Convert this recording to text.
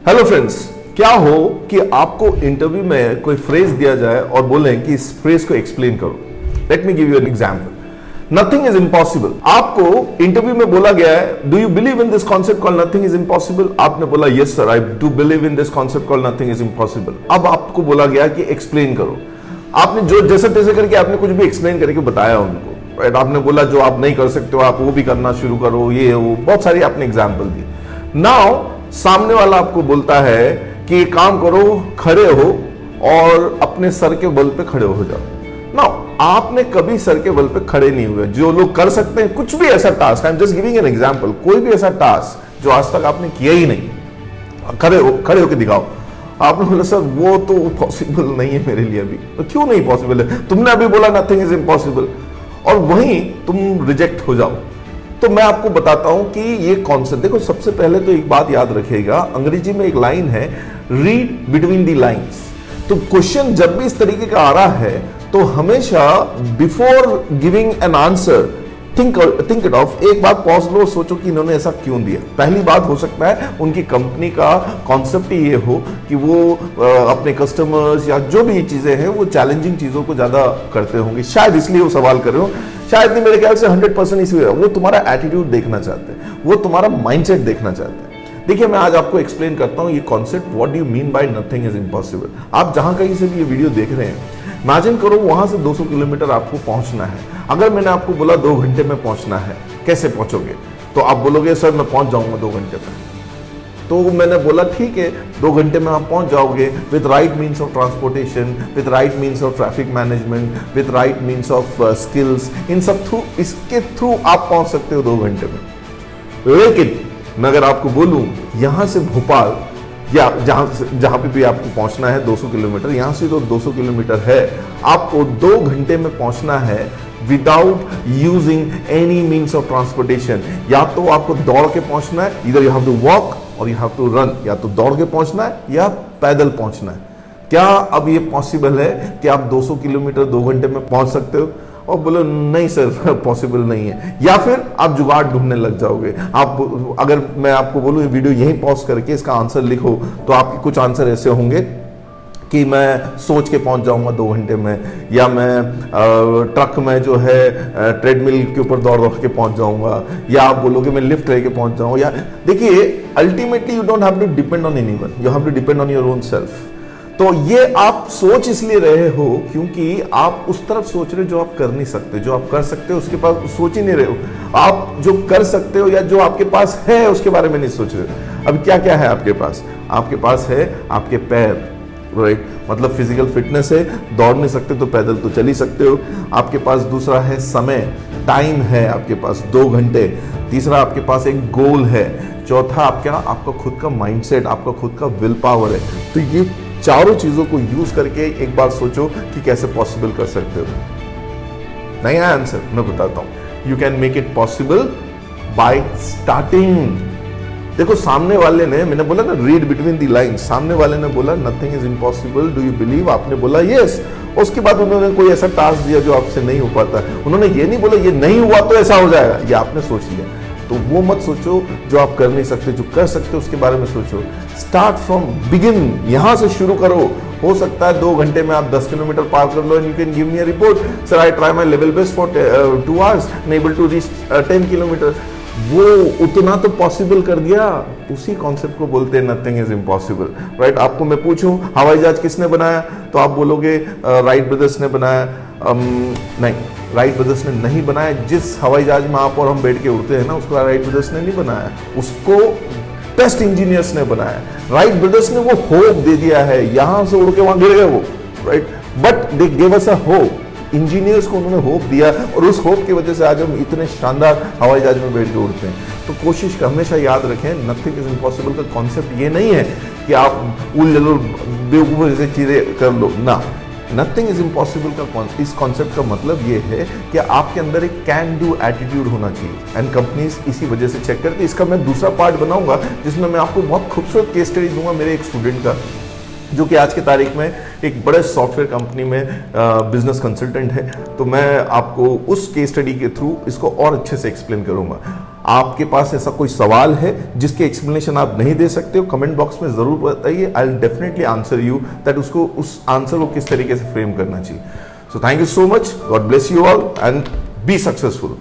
Hello friends, क्या हो कि आपको इंटरव्यू में कोई फ्रेज दिया जाए और बोले कि इस फ्रेज को एक्सप्लेन करो। Let me give you an example. Nothing is impossible. आपको इंटरव्यू में बोला गया है, do you believe in this concept called nothing is impossible? आपने बोला yes sir, I do believe in this concept called nothing is impossible. अब आपको बोला गया कि एक्सप्लेन करो। आपने जो जैसे तैसे करके आपने कुछ भी एक्सप्लेन करके बताया उनको, राइट? आपने बोला जो आप नहीं कर सकते हो आप वो भी करना शुरू करो, ये वो बहुत सारी आपने एग्जाम्पल दी। नाउ सामने वाला आपको बोलता है कि काम करो, खड़े हो और अपने सर के बल पे खड़े हो जाओ। नाउ आपने कभी सर के बल पे खड़े नहीं हुए। जो लोग कर सकते हैं कुछ भी ऐसा task, I am just giving an example, कोई भी ऐसा टास्क जो आज तक आपने किया ही नहीं, खड़े होके दिखाओ। आपने बोला सर वो तो पॉसिबल नहीं है मेरे लिए अभी। तो क्यों नहीं पॉसिबल है? तुमने अभी बोला नथिंग इज इम्पॉसिबल और वहीं तुम रिजेक्ट हो जाओ। तो मैं आपको बताता हूं कि ये कॉन्सेप्ट देखो। सबसे पहले तो एक बात याद रखिएगा, अंग्रेजी में एक लाइन है, रीड बिटवीन दी लाइंस। तो क्वेश्चन जब भी इस तरीके का आ रहा है तो हमेशा before giving an answer think it of, एक बार पॉज लो, सोचो कि इन्होंने ऐसा क्यों दिया। पहली बात हो सकता है उनकी कंपनी का कॉन्सेप्ट ही ये हो कि वो अपने कस्टमर्स या जो भी ये चीजें हैं वो चैलेंजिंग चीजों को ज्यादा करते होंगे, शायद इसलिए वो सवाल कर रहे हो। शायद नहीं, मेरे ख्याल से 100% इसलिए वो तुम्हारा एटीट्यूड देखना चाहते हैं, वो तुम्हारा माइंडसेट देखना चाहते हैं। देखिए मैं आज आपको एक्सप्लेन करता हूं ये concept, what do you mean by nothing is impossible. आप जहां कहीं से भी ये वीडियो देख रहे हैं, इमेजिन करो वहां से 200 किलोमीटर आपको पहुंचना है। अगर मैंने आपको बोला 2 घंटे में पहुंचना है, कैसे पहुंचोगे? तो आप बोलोगे सर मैं पहुंच जाऊंगा 2 घंटे में। तो मैंने बोला ठीक है, 2 घंटे में आप पहुंच जाओगे with right means of transportation, with right means of traffic management, with right means of skills, इन सब थ्रू, इसके थ्रू आप पहुंच सकते हो 2 घंटे में। लेकिन मैं अगर आपको बोलूं यहां से भोपाल या जहां पे भी आपको पहुंचना है 200 किलोमीटर, यहां से तो 200 किलोमीटर है, आपको 2 घंटे में पहुंचना है without using any means of transportation. या तो आपको दौड़ के पहुंचना है, इधर यू हैव टू वॉक और यू हैव टू रन, या तो दौड़ के पहुंचना है या पैदल पहुंचना है। क्या अब ये पॉसिबल है कि आप 200 किलोमीटर 2 घंटे में पहुंच सकते हो? और बोलो नहीं सर पॉसिबल नहीं है। या फिर आप जुगाड़ ढूंढने लग जाओगे। आप अगर मैं आपको बोलूं ये वीडियो यहीं पॉज करके इसका आंसर लिखो, तो आपके कुछ आंसर ऐसे होंगे कि मैं सोच के पहुंच जाऊंगा 2 घंटे में, या मैं ट्रक में जो है ट्रेडमिल के ऊपर दौड़ के पहुंच जाऊंगा, या आप बोलोगे मैं लिफ्ट लेके पहुंच जाऊंगा। या देखिए ultimately you don't have to depend on anyone, you have to depend on your own self. तो ये आप सोच इसलिए रहे हो क्योंकि आप उस तरफ सोच रहे हो जो आप कर नहीं सकते। जो आप कर सकते हो उसके पास सोच ही नहीं रहे हो। आप जो कर सकते हो या जो आपके पास है उसके बारे में नहीं सोच रहे हो। अब क्या क्या है आपके पास? आपके पास है आपके पैर, राइट? मतलब फिजिकल फिटनेस है, दौड़ नहीं सकते तो पैदल तो चल ही सकते हो। आपके पास दूसरा है समय, टाइम है आपके पास 2 घंटे। तीसरा आपके पास एक गोल है। चौथा आपका खुद का माइंडसेट, आपका खुद का विल पावर है। तो ये चारों चीजों को यूज करके एक बार सोचो कि कैसे पॉसिबल कर सकते हो। नहीं है आंसर? मैं बताता हूं। You can make it possible by starting. देखो सामने वाले ने, मैंने बोला ना रीड बिटवीन दी लाइंस, सामने वाले ने बोला nothing is impossible, do you believe? आपने बोला यस। उसके बाद उन्होंने कोई ऐसा टास्क दिया जो आपसे नहीं हो पाता। उन्होंने ये नहीं बोला ये नहीं हुआ तो ऐसा हो जाएगा, ये आपने सोच लिया। तो वो मत सोचो जो आप कर नहीं सकते, जो कर सकते हो उसके बारे में सोचो। स्टार्ट फ्रॉम बिगिन, यहां से शुरू करो। हो सकता है 2 घंटे में आप 10 किलोमीटर पार कर लो and you can give me a report, sir I try my level best for 2 hours unable to reach 10 kilometre. वो उतना तो पॉसिबल कर दिया। उसी कॉन्सेप्ट को बोलते हैं नथिंग इज इम्पॉसिबल, राइट? आपको मैं पूछूं हवाई जहाज किसने बनाया, तो आप बोलोगे राइट ब्रदर्स ने बनाया। नहीं, राइट ब्रदर्स ने नहीं बनाया। जिस हवाई जहाज में आप और हम बैठ के उड़ते हैं ना, उसको राइट ब्रदर्स ने नहीं बनाया, उसको टेस्ट इंजीनियर्स ने बनाया। राइट ब्रदर्स ने वो होप दे दिया है, यहां से उड़ के वहां गिर गए वो, right? But they give us a hope. Engineers को उन्होंने होप दिया और उस होप की वजह से आज हम इतने शानदार हवाई जहाज में बैठ के उड़ते हैं। तो कोशिश कर, हमेशा याद रखें नथिंग इज इम्पॉसिबल का कॉन्सेप्ट ये नहीं है कि आप उड़ लो, बेवकूफ जैसे चीजें कर लो ना। नथिंग इज इम्पॉसिबल का इस कॉन्सेप्ट का मतलब ये है कि आपके अंदर एक कैन डू एटीट्यूड होना चाहिए एंड कंपनीज इसी वजह से चेक करती है। इसका मैं दूसरा पार्ट बनाऊंगा जिसमें मैं आपको बहुत खूबसूरत केस स्टडी दूंगा मेरे एक स्टूडेंट का, जो कि आज की तारीख में एक बड़े सॉफ्टवेयर कंपनी में बिजनेस कंसल्टेंट है। तो मैं आपको उस केस स्टडी के थ्रू इसको और अच्छे से एक्सप्लेन करूंगा। आपके पास ऐसा कोई सवाल है जिसके एक्सप्लेनेशन आप नहीं दे सकते हो, कमेंट बॉक्स में जरूर बताइए। I will definitely answer you that उसको उस आंसर को किस तरीके से फ्रेम करना चाहिए। So thank you so much, God bless you all and be successful.